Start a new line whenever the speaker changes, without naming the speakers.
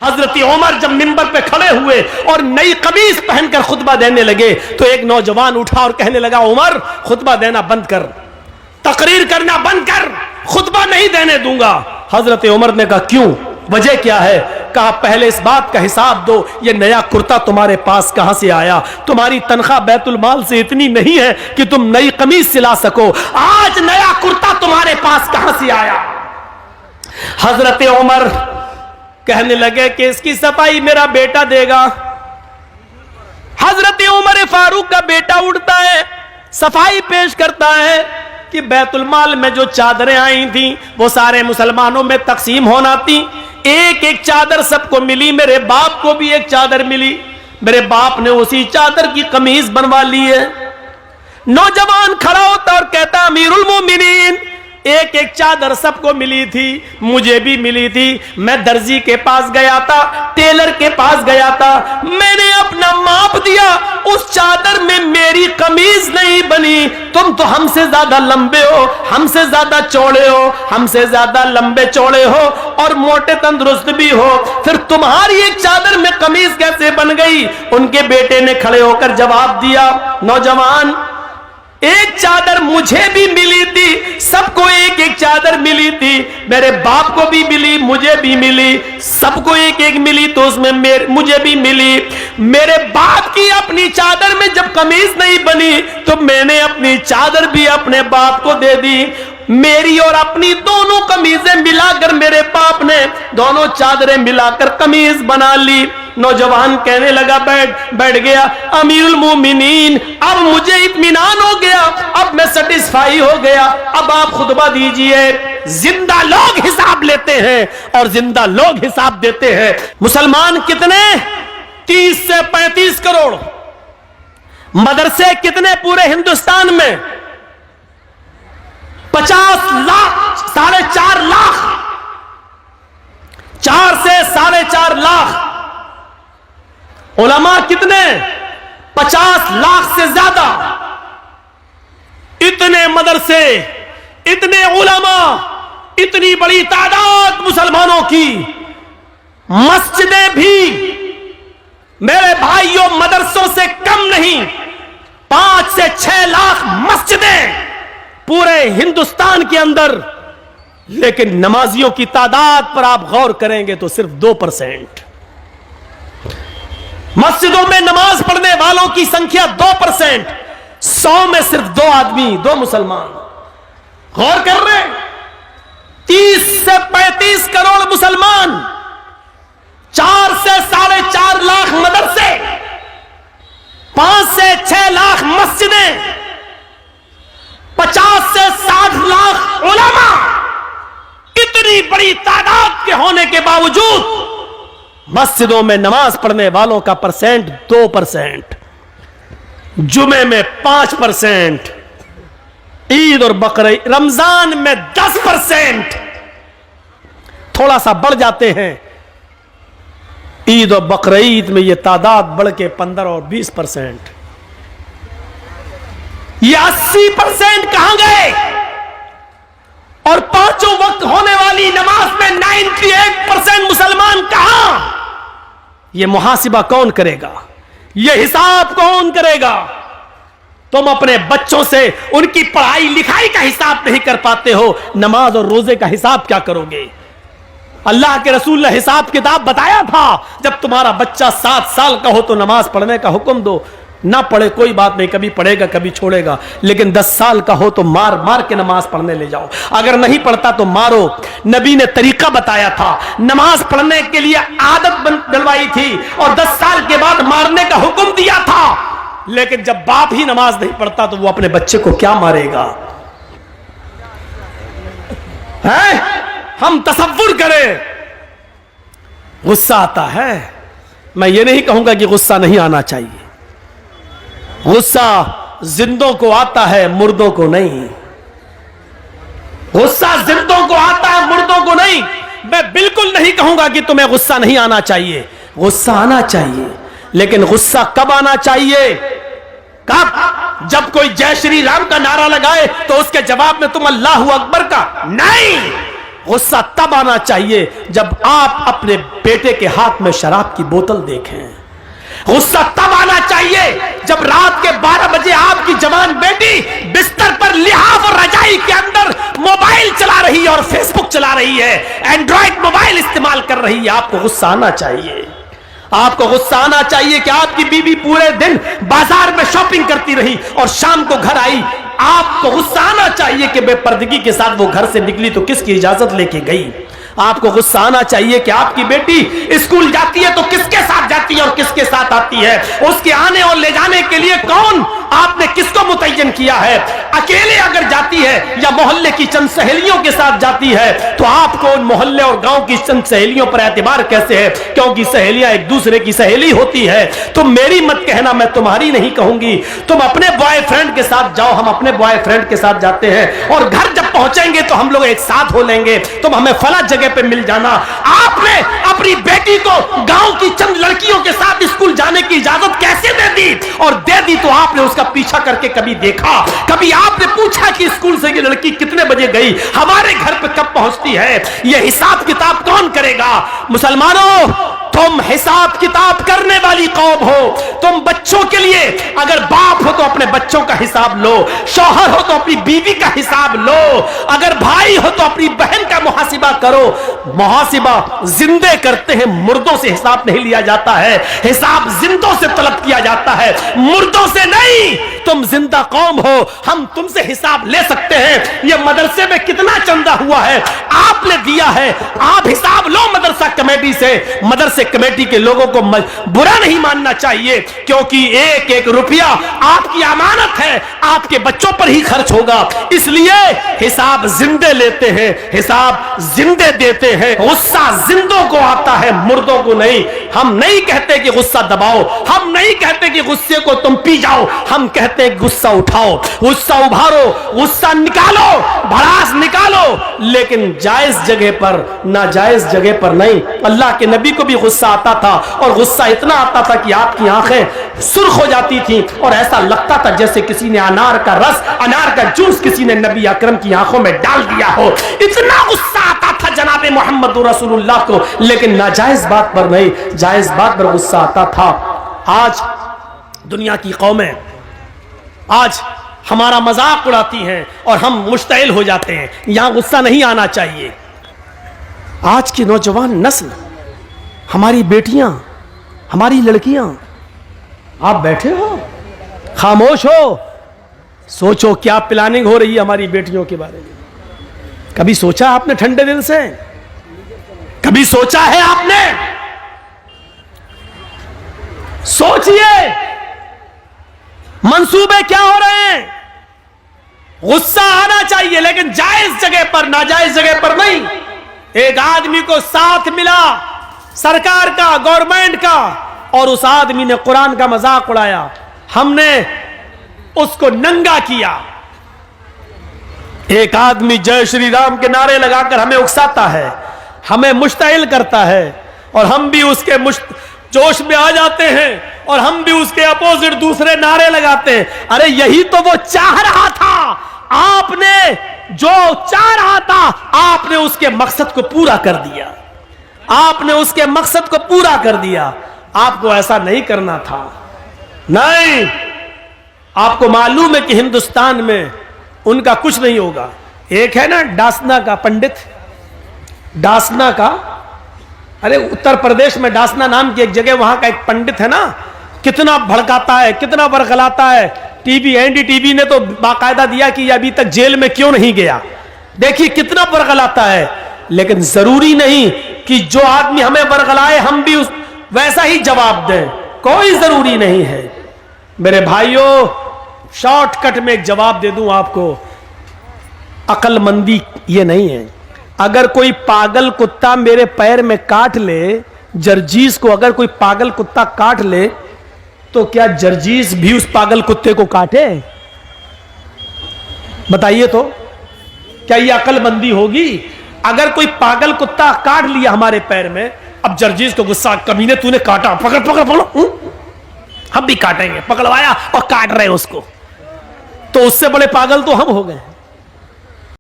हजरत उमर जब मिंबर पे खड़े हुए और नई कमीज पहनकर खुतबा देने लगे तो एक नौजवान उठा और कहने लगा, उमर खुतबा देना बंद कर, तकरीर करना बंद कर, खुतबा नहीं देने दूंगा। हजरत उमर ने कहा, क्यों, वजह क्या है? कहा, पहले इस बात का हिसाब दो, ये नया कुर्ता तुम्हारे पास कहां से आया? तुम्हारी तनख्वाह बैतुल माल से इतनी नहीं है कि तुम नई कमीज सिला सको, आज नया कुर्ता तुम्हारे पास कहां से आया? हजरत उमर कहने लगे कि इसकी सफाई मेरा बेटा देगा। हजरत उमर फारूक का बेटा उठता है, सफाई पेश करता है कि बैतुल माल में जो चादरें आई थी वो सारे मुसलमानों में तकसीम होना थी। एक एक चादर सबको मिली, मेरे बाप को भी एक चादर मिली, मेरे बाप ने उसी चादर की कमीज बनवा ली है। नौजवान खड़ा होता और कहता, अमीरुल मोमिनीन, एक एक चादर सबको मिली थी, मुझे भी मिली थी। मैं दर्जी के पास गया था, टेलर के पास गया था, मैंने अपना माप दिया, उस चादर में मेरी कमीज नहीं बनी। तुम तो हमसे ज्यादा लंबे हो, हमसे ज्यादा चौड़े हो, हमसे ज्यादा लंबे चौड़े हो और मोटे तंदुरुस्त भी हो, फिर तुम्हारी एक चादर में कमीज कैसे बन गई? उनके बेटे ने खड़े होकर जवाब दिया, नौजवान, एक चादर मुझे भी मिली थी, सबको एक एक चादर मिली थी, मेरे बाप को भी मिली, मुझे भी मिली, सबको एक एक मिली तो उसमें मुझे भी मिली। मेरे बाप की अपनी चादर में जब कमीज नहीं बनी तो मैंने अपनी चादर भी अपने बाप को दे दी। मेरी और अपनी दोनों कमीजें मिलाकर मेरे बाप ने दोनों चादरें मिलाकर कमीज बना ली। नौजवान कहने लगा, बैठ गया, अमीरुल मोमिनीन, अब मुझे इत्मीनान हो गया, अब मैं सेटिस्फाई हो गया, अब आप खुतबा दीजिए। जिंदा लोग हिसाब लेते हैं और जिंदा लोग हिसाब देते हैं। मुसलमान कितने? 30 से 35 करोड़। मदरसे कितने पूरे हिंदुस्तान में? 50 लाख, 4.5 लाख, 4 से 4.5 लाख। उलमा कितने? 50 लाख से ज्यादा। इतने मदरसे, इतने उलमा, इतनी बड़ी तादाद मुसलमानों की। मस्जिदें भी मेरे भाइयों मदरसों से कम नहीं, 5 से 6 लाख मस्जिदें पूरे हिंदुस्तान के अंदर। लेकिन नमाजियों की तादाद पर आप गौर करेंगे तो सिर्फ 2%। मस्जिदों में नमाज पढ़ने वालों की संख्या 2%, 100 में सिर्फ 2 आदमी, 2 मुसलमान। गौर कर रहे हैं, 30 से 35 करोड़ मुसलमान, 4 से 4.5 लाख मदरसे, 5 से 6 लाख मस्जिदें, 50 से 60 लाख उलमा। इतनी बड़ी तादाद के होने के बावजूद मस्जिदों में नमाज पढ़ने वालों का परसेंट 2%, जुमे में 5%, ईद और बकरीद, रमजान में 10%, थोड़ा सा बढ़ जाते हैं। ईद और बकरीद में यह तादाद बढ़ के 15 और 20%। ये 80% कहां गए? और 5 वक्त होने वाली नमाज में 98% मुसलमान कहां? ये मुहासिबा कौन करेगा? ये हिसाब कौन करेगा? तुम अपने बच्चों से उनकी पढ़ाई लिखाई का हिसाब नहीं कर पाते हो, नमाज और रोजे का हिसाब क्या करोगे? अल्लाह के रसूल ने हिसाब किताब बताया था, जब तुम्हारा बच्चा 7 साल का हो तो नमाज पढ़ने का हुक्म दो, ना पढ़े कोई बात नहीं, कभी पढ़ेगा कभी छोड़ेगा, लेकिन 10 साल का हो तो मार मार के नमाज पढ़ने ले जाओ, अगर नहीं पढ़ता तो मारो। नबी ने तरीका बताया था, नमाज पढ़ने के लिए आदत डलवाई थी और 10 साल के बाद मारने का हुक्म दिया था। लेकिन जब बाप ही नमाज नहीं पढ़ता तो वो अपने बच्चे को क्या मारेगा? है? हम तसव्वुर करें, गुस्सा आता है। मैं ये नहीं कहूंगा कि गुस्सा नहीं आना चाहिए, गुस्सा जिंदों को आता है, मुर्दों को नहीं। गुस्सा जिंदों को आता है, मुर्दों को नहीं। मैं बिल्कुल नहीं कहूंगा कि तुम्हें गुस्सा नहीं आना चाहिए, गुस्सा आना चाहिए, लेकिन गुस्सा कब आना चाहिए? कब? जब कोई जय श्री राम का नारा लगाए तो उसके जवाब में तुम अल्लाहू अकबर का नहीं। गुस्सा तब आना चाहिए जब आप अपने बेटे के हाथ में शराब की बोतल देखें। गुस्सा तब आना चाहिए जब रात के 12 बजे आपकी जवान बेटी बिस्तर पर लिहाफ और रजाई के अंदर मोबाइल चला रही है और फेसबुक चला रही है, एंड्रॉइड मोबाइल इस्तेमाल कर रही है। आपको गुस्सा आना चाहिए। आपको गुस्सा आना चाहिए कि आपकी बीवी पूरे दिन बाजार में शॉपिंग करती रही और शाम को घर आई। आपको गुस्सा आना चाहिए कि बेपर्दगी के साथ वो घर से निकली तो किसकी इजाजत लेके गई। आपको गुस्सा आना चाहिए कि आपकी बेटी स्कूल जाती है तो किसके साथ जाती है और किसके साथ आती है। उसके आने और ले जाने के लिए कौन, आपने किसको मुतय्यन किया है। अकेले अगर जाती है या मोहल्ले की चंद सहेलियों के साथ जाती है तो आपको उन मोहल्ले और गांव की चंद सहेलियों पर एतबार कैसे है, क्योंकि सहेलियां एक दूसरे की सहेली होती है। तुम मेरी मत कहना, मैं तुम्हारी नहीं कहूंगी। तुम अपने बॉयफ्रेंड के साथ जाओ, हम अपने बॉयफ्रेंड के साथ जाते हैं और घर जब पहुंचेंगे तो हम लोग एक साथ हो लेंगे, तुम हमें फला जगह पे मिल जाना। आपने अपनी बेटी को गांव की चंद लड़कियों के साथ स्कूल जाने की इजाजत कैसे दे दी, और दे दी तो आपने उसका पीछा करके कभी देखा, कभी आपने पूछा कि स्कूल से ये लड़की कितने बजे गई, हमारे घर पे कब पहुंचती है। यह हिसाब किताब कौन करेगा। मुसलमानों, तुम हिसाब किताब करने वाली कौम हो। तुम बच्चों के लिए अगर बाप हो तो अपने बच्चों का हिसाब लो, शौहर हो तो अपनी बीवी का हिसाब लो, अगर भाई हो तो अपनी बहन का मुहासिबा करो। मुहासिबा जिंदे करते हैं, मुर्दों से हिसाब नहीं लिया जाता है। हिसाब जिंदों से तलब किया जाता है, मुर्दों से नहीं। तुम जिंदा कौम हो, हम तुमसे हिसाब ले सकते हैं। ये मदरसे में कितना चंदा हुआ है आपने दिया है, आप हिसाब लो मदरसा कमेटी से। मदरसे कमेटी के लोगों को बुरा नहीं मानना चाहिए, क्योंकि एक एक रुपया आपकी अमानत है, आपके बच्चों पर ही खर्च होगा। इसलिए हिसाब जिंदे लेते हैं, हिसाब जिंदे देते हैं। गुस्सा जिंदों को आता है, मुर्दों को नहीं। हम नहीं कहते कि गुस्सा दबाओ, हम नहीं कहते कि गुस्से को तुम पी जाओ, हम कहते हैं गुस्सा उठाओ, गुस्सा उभारो, गुस्सा निकालो, भड़ास निकालो, लेकिन जायज जगह पर, नाजायज जगह पर नहीं। अल्लाह के नबी को भी गुस्सा आता था और गुस्सा इतना आता था कि आपकी आंखें सुर्ख हो जाती थी और ऐसा लगता था जैसे किसी ने अनार का रस, अनार का जूस किसी ने नबी अकरम की आंखों में डाल दिया हो। इतना गुस्सा आता था जनाबे मोहम्मद रसूलुल्लाह को, लेकिन नाजायज बात पर नहीं, जायज बात पर गुस्सा आता था। आज दुनिया की कौमें आज हमारा मजाक उड़ाती हैं और हम मुश्तइल हो जाते हैं। यहां गुस्सा नहीं आना चाहिए। आज की नौजवान नस्ल, हमारी बेटियां, हमारी लड़कियां, आप बैठे हो, खामोश हो, सोचो क्या प्लानिंग हो रही है हमारी बेटियों के बारे में। कभी सोचा आपने ठंडे दिल से? कभी सोचा है आपने? सोचिए मंसूबे क्या हो रहे हैं। गुस्सा आना चाहिए, लेकिन जायज जगह पर, नाजायज जगह पर नहीं। एक आदमी को साथ मिला सरकार का, गवर्नमेंट का, और उस आदमी ने कुरान का मजाक उड़ाया, हमने उसको नंगा किया। एक आदमी जय श्री राम के नारे लगाकर हमें उकसाता है, हमें मुश्तइल करता है, और हम भी उसके जोश में आ जाते हैं और हम भी उसके अपोजिट दूसरे नारे लगाते हैं। अरे यही तो वो चाह रहा था, आपने जो चाह रहा था आपने उसके मकसद को पूरा कर दिया, आपने उसके मकसद को पूरा कर दिया। आपको ऐसा नहीं करना था। नहीं, आपको मालूम है कि हिंदुस्तान में उनका कुछ नहीं होगा। एक है ना डासना का पंडित, डासना का, अरे उत्तर प्रदेश में डासना नाम की एक जगह, वहां का एक पंडित है ना, कितना भड़काता है, कितना बरगलाता है। टीवी, एनडीटीवी ने तो बाकायदा दिया कि अभी तक जेल में क्यों नहीं गया। देखिए कितना बरगलाता है, लेकिन जरूरी नहीं कि जो आदमी हमें बरगलाए हम भी वैसा ही जवाब दें, कोई जरूरी नहीं है। मेरे भाइयों, शॉर्टकट में एक जवाब दे दूं आपको, अक्लमंदी ये नहीं है। अगर कोई पागल कुत्ता मेरे पैर में काट ले, जर्जीस को अगर कोई पागल कुत्ता काट ले, तो क्या जर्जीस भी उस पागल कुत्ते को काटे? बताइए तो, क्या ये अक्लमंदी होगी? अगर कोई पागल कुत्ता काट लिया हमारे पैर में, अब जर्जीस को गुस्सा, कमीने तूने काटा, पकड़ पकड़ पकड़, हम भी काटेंगे, पकड़वाया और काट रहे उसको, तो उससे बड़े पागल तो हम हो गए।